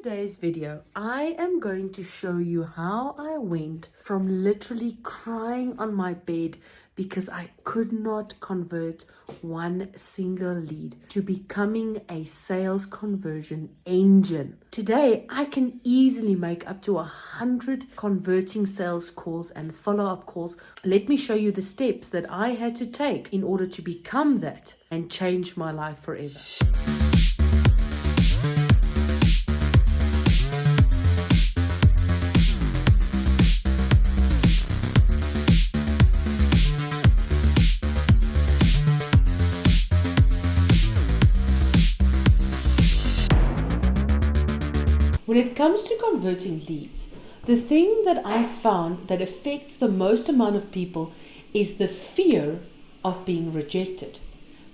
today's video, I am going to show you how I went from literally crying on my bed because I could not convert one single lead to becoming a sales conversion engine. Today, I can easily make up to 100 converting sales calls and follow-up calls. Let me show you the steps that I had to take in order to become that and change my life forever. When it comes to converting leads, the thing that I found that affects the most amount of people is the fear of being rejected.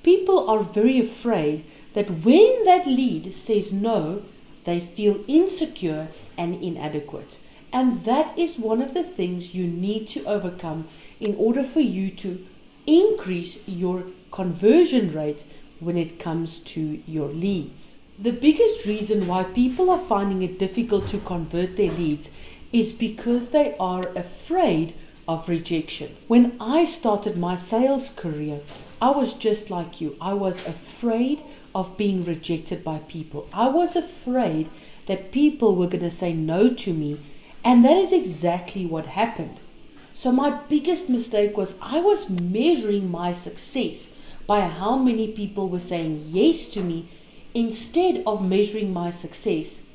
People are very afraid that when that lead says no, they feel insecure and inadequate. And that is one of the things you need to overcome in order for you to increase your conversion rate when it comes to your leads. The biggest reason why people are finding it difficult to convert their leads is because they are afraid of rejection. When I started my sales career, I was just like you. I was afraid of being rejected by people. I was afraid that people were going to say no to me, and that is exactly what happened. So my biggest mistake was I was measuring my success by how many people were saying yes to me, instead of measuring my success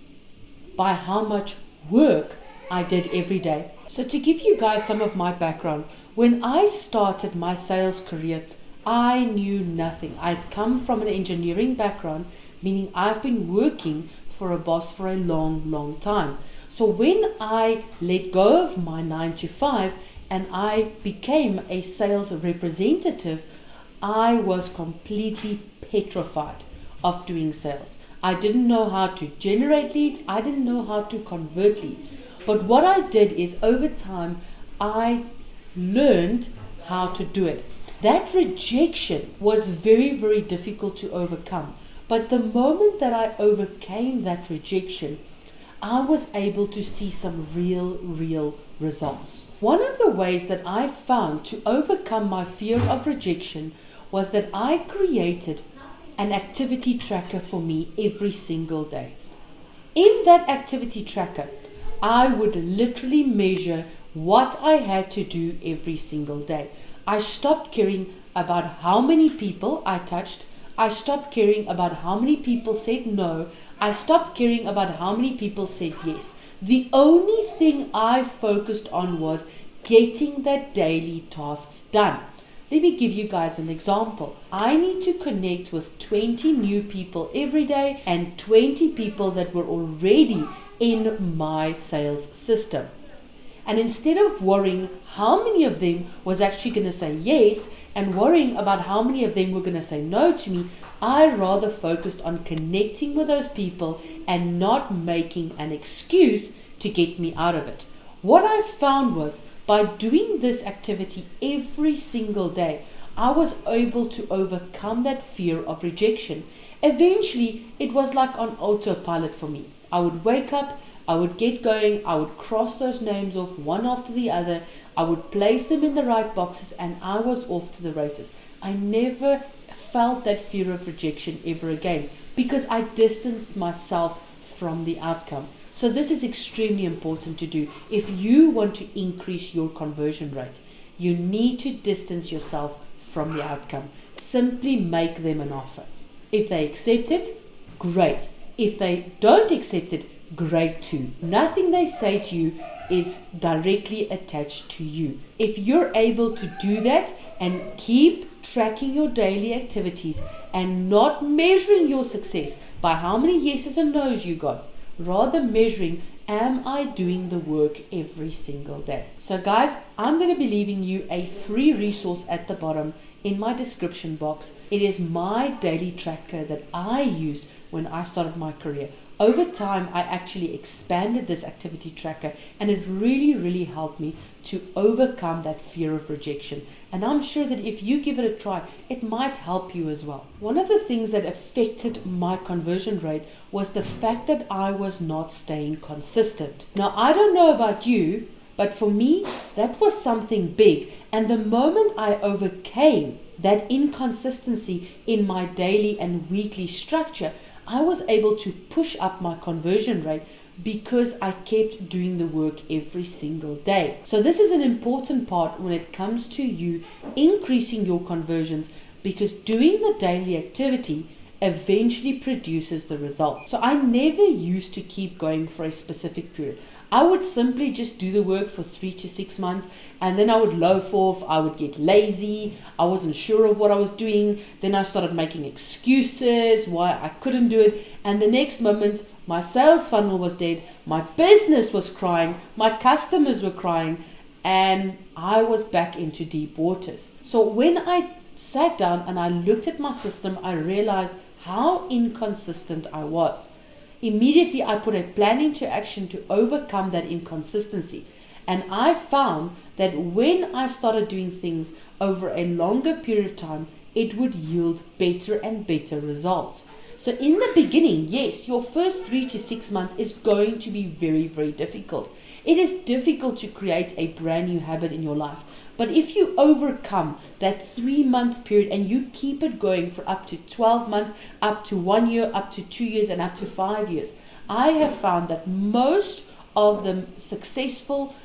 by how much work I did every day. So to give you guys some of my background, when I started my sales career, I knew nothing. I'd come from an engineering background, meaning I've been working for a boss for a long time. So when I let go of my 9 to 5 and I became a sales representative, I was completely petrified of doing sales. I didn't know how to generate leads. I didn't know how to convert leads. But what I did is over time, I learned how to do it. That rejection was very difficult to overcome. But the moment that I overcame that rejection, I was able to see some real results. One of the ways that I found to overcome my fear of rejection was that I created an activity tracker for me every single day. In that activity tracker, I would literally measure what I had to do every single day. I stopped caring about how many people I touched. I stopped caring about how many people said no. I stopped caring about how many people said yes. The only thing I focused on was getting that daily tasks done. Let me give you guys an example. I need to connect with 20 new people every day and 20 people that were already in my sales system. And instead of worrying how many of them was actually going to say yes and worrying about how many of them were going to say no to me, I rather focused on connecting with those people and not making an excuse to get me out of it. What I found was, by doing this activity every single day, I was able to overcome that fear of rejection. Eventually, it was like on autopilot for me. I would wake up, I would get going, I would cross those names off one after the other, I would place them in the right boxes, and I was off to the races. I never felt that fear of rejection ever again because I distanced myself from the outcome. So this is extremely important to do. If you want to increase your conversion rate, you need to distance yourself from the outcome. Simply make them an offer. If they accept it, great. If they don't accept it, great too. Nothing they say to you is directly attached to you. If you're able to do that and keep tracking your daily activities and not measuring your success by how many yeses and nos you got, rather measuring, am I doing the work every single day? So guys, I'm going to be leaving you a free resource at the bottom in my description box. It is my daily tracker that I used when I started my career. Over time, I actually expanded this activity tracker, and it really, really helped me to overcome that fear of rejection. And I'm sure that if you give it a try, it might help you as well. One of the things that affected my conversion rate was the fact that I was not staying consistent. Now, I don't know about you, but for me, that was something big. And the moment I overcame that inconsistency in my daily and weekly structure, I was able to push up my conversion rate because I kept doing the work every single day. So this is an important part when it comes to you increasing your conversions, because doing the daily activity eventually produces the result. So I never used to keep going for a specific period. I would simply just do the work for 3 to 6 months, and then I would loaf off. I would get lazy. I wasn't sure of what I was doing. Then I started making excuses why I couldn't do it. And the next moment, my sales funnel was dead. My business was crying. My customers were crying. And I was back into deep waters. So when I sat down and I looked at my system, I realized how inconsistent I was. Immediately, I put a plan into action to overcome that inconsistency. And I found that when I started doing things over a longer period of time, it would yield better and better results. So in the beginning, yes, your first 3 to 6 months is going to be very, very difficult. It is difficult to create a brand new habit in your life. But if you overcome that 3-month period and you keep it going for up to 12 months, up to 1 year, up to 2 years, and up to 5 years, I have found that most of the successful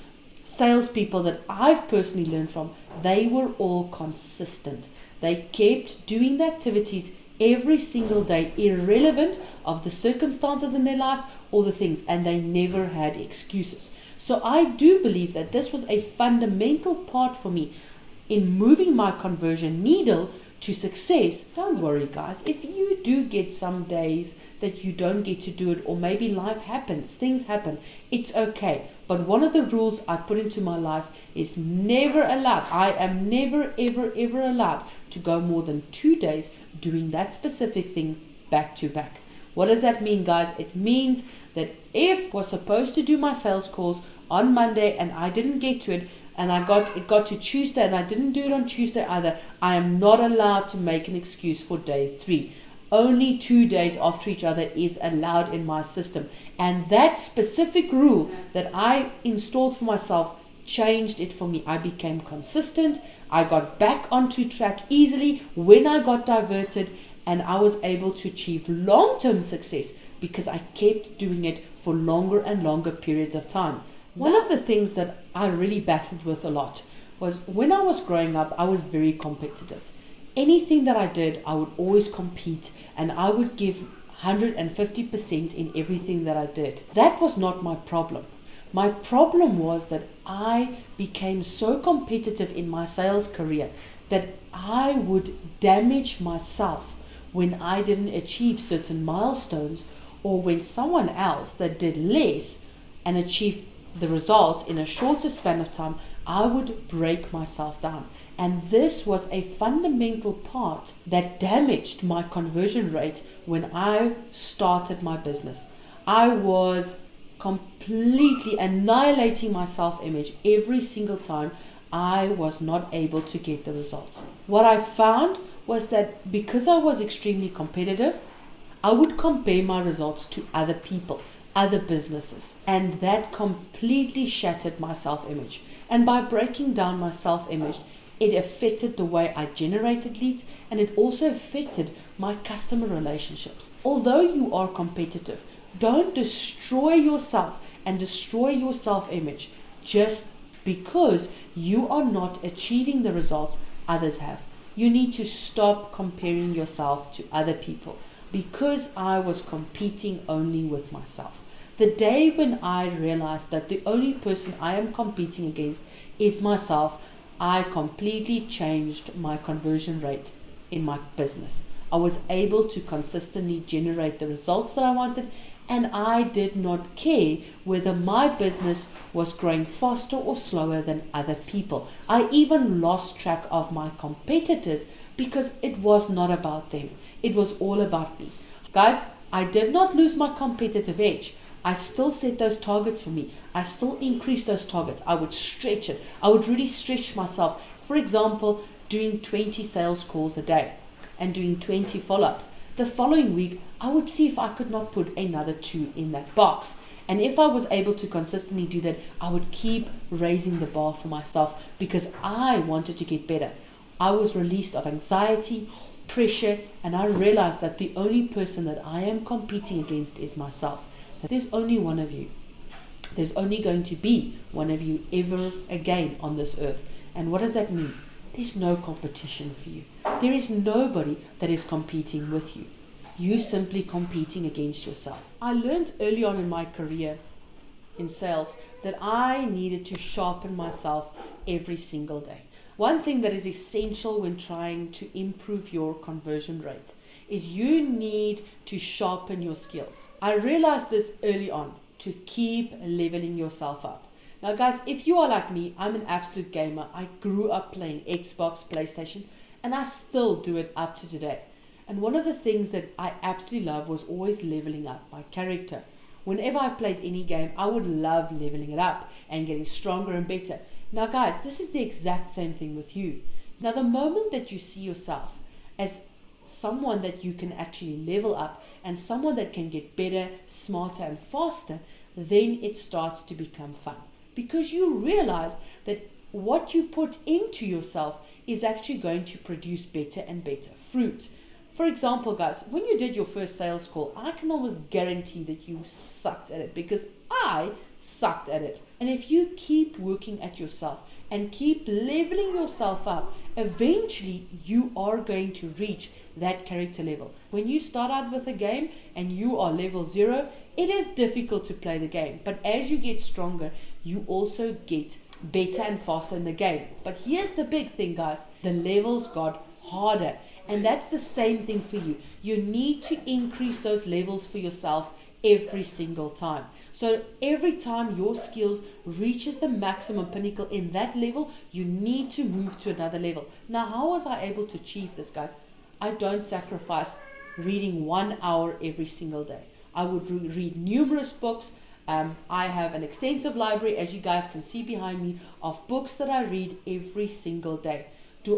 salespeople that I've personally learned from, they were all consistent. They kept doing the activities every single day, irrelevant of the circumstances in their life or the things, and they never had excuses. So I do believe that this was a fundamental part for me in moving my conversion needle to success. Don't worry, guys. If you do get some days that you don't get to do it, or maybe life happens, things happen, it's okay. But one of the rules I put into my life is never allowed. I am never, ever, ever allowed to go more than 2 days doing that specific thing back to back. What does that mean, guys? It means that if I was supposed to do my sales calls on Monday and I didn't get to it, and it got to Tuesday and I didn't do it on Tuesday either, I am not allowed to make an excuse for day 3. Only 2 days after each other is allowed in my system. And that specific rule that I installed for myself changed it for me. I became consistent. I got back onto track easily when I got diverted, and I was able to achieve long-term success because I kept doing it for longer and longer periods of time. One of the things that I really battled with a lot was when I was growing up, I was very competitive. Anything that I did, I would always compete, and I would give 150% in everything that I did. That was not my problem. My problem was that I became so competitive in my sales career that I would damage myself when I didn't achieve certain milestones, or when someone else that did less and achieved the results in a shorter span of time, I would break myself down. And this was a fundamental part that damaged my conversion rate when I started my business. I was completely annihilating my self-image every single time I was not able to get the results. What I found was that because I was extremely competitive, I would compare my results to other people, other businesses, and that completely shattered my self-image. And by breaking down my self-image, it affected the way I generated leads, and it also affected my customer relationships. Although you are competitive, don't destroy yourself and destroy your self-image just because you are not achieving the results others have. You need to stop comparing yourself to other people, because I was competing only with myself. The day when I realized that the only person I am competing against is myself, I completely changed my conversion rate in my business. I was able to consistently generate the results that I wanted, and I did not care whether my business was growing faster or slower than other people. I even lost track of my competitors because it was not about them. It was all about me. Guys, I did not lose my competitive edge. I still set those targets for me. I still increased those targets. I would stretch it. I would really stretch myself. For example, doing 20 sales calls a day and doing 20 follow-ups. The following week, I would see if I could not put another 2 in that box. And if I was able to consistently do that, I would keep raising the bar for myself because I wanted to get better. I was released of anxiety, pressure, and I realized that the only person that I am competing against is myself. There's only one of you. There's only going to be one of you ever again on this earth. And what does that mean? There's no competition for you. There is nobody that is competing with you. You're simply competing against yourself. I learned early on in my career in sales that I needed to sharpen myself every single day. One thing that is essential when trying to improve your conversion rate is you need to sharpen your skills. I realized this early on, to keep leveling yourself up. Now guys, if you are like me, I'm an absolute gamer. I grew up playing Xbox, PlayStation, and I still do it up to today. And one of the things that I absolutely love was always leveling up my character. Whenever I played any game, I would love leveling it up and getting stronger and better. Now guys, this is the exact same thing with you. Now the moment that you see yourself as someone that you can actually level up and someone that can get better, smarter and faster, then it starts to become fun. Because you realize that what you put into yourself is actually going to produce better and better fruit. For example, guys, when you did your first sales call, I can almost guarantee that you sucked at it because I sucked at it. And if you keep working at yourself and keep leveling yourself up, eventually you are going to reach that character level. When you start out with a game and you are level 0, it is difficult to play the game. But as you get stronger, you also get better and faster in the game. But here's the big thing, guys. The levels got harder. And that's the same thing for you. You need to increase those levels for yourself every single time. So every time your skills reaches the maximum pinnacle in that level, you need to move to another level. Now, how was I able to achieve this, guys? I don't sacrifice reading 1 hour every single day. I would read numerous books. I have an extensive library, as you guys can see behind me, of books that I read every single day.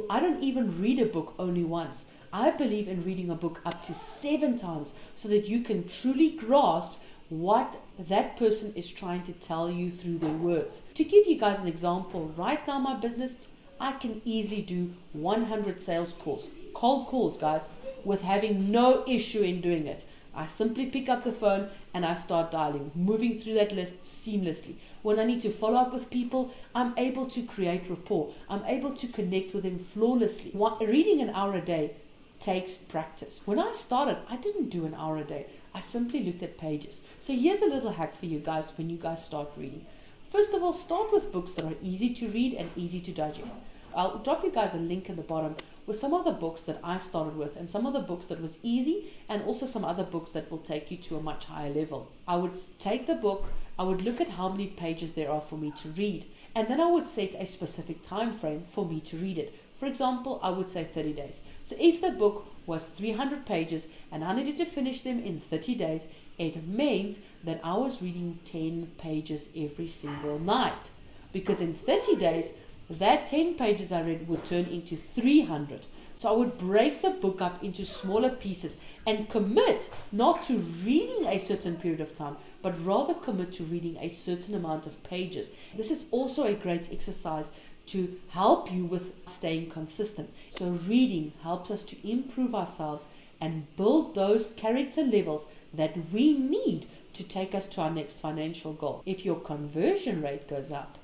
I don't even read a book only once. I believe in reading a book up to 7 times so that you can truly grasp what that person is trying to tell you through their words. To give you guys an example, right now my business, I can easily do 100 sales calls, cold calls, guys, with having no issue in doing it. I simply pick up the phone and I start dialing, moving through that list seamlessly. When I need to follow up with people, I'm able to create rapport. I'm able to connect with them flawlessly. Reading an hour a day takes practice. When I started, I didn't do an hour a day. I simply looked at pages. So here's a little hack for you guys when you guys start reading. First of all, start with books that are easy to read and easy to digest. I'll drop you guys a link in the bottom with some of the books that I started with and some of the books that was easy and also some other books that will take you to a much higher level. I would take the book, I would look at how many pages there are for me to read, and then I would set a specific time frame for me to read it. For example, I would say 30 days. So if the book was 300 pages and I needed to finish them in 30 days, it meant that I was reading 10 pages every single night. Because in 30 days, that 10 pages I read would turn into 300. So I would break the book up into smaller pieces and commit not to reading a certain period of time, but rather commit to reading a certain amount of pages. This is also a great exercise to help you with staying consistent. So reading helps us to improve ourselves and build those character levels that we need to take us to our next financial goal. If your conversion rate goes up,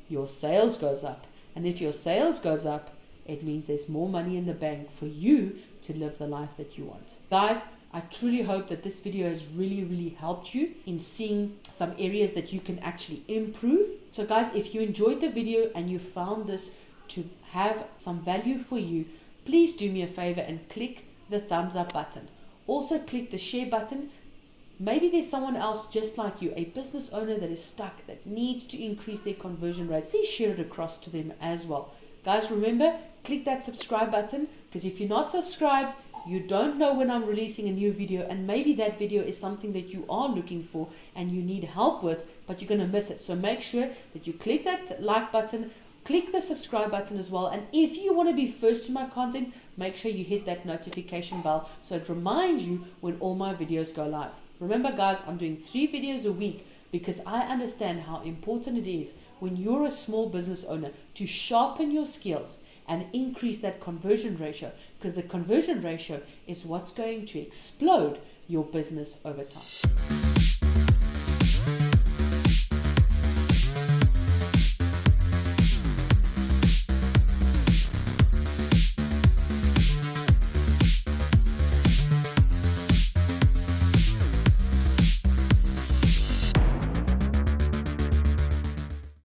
your sales goes up. And if your sales goes up, it means there's more money in the bank for you to live the life that you want. Guys, I truly hope that this video has really helped you in seeing some areas that you can actually improve. So guys, if you enjoyed the video and you found this to have some value for you, please do me a favor and click the thumbs up button. Also click the share button. Maybe there's someone else just like you, a business owner that is stuck, that needs to increase their conversion rate. Please share it across to them as well. Guys, remember, click that subscribe button, because if you're not subscribed, You don't know when I'm releasing a new video, and maybe that video is something that you are looking for and you need help with, but you're going to miss it. So make sure that you click that like button, click the subscribe button as well. And if you want to be first to my content, make sure you hit that notification bell so it reminds you when all my videos go live. Remember guys, I'm doing 3 videos a week because I understand how important it is when you're a small business owner to sharpen your skills and increase that conversion ratio, because the conversion ratio is what's going to explode your business over time.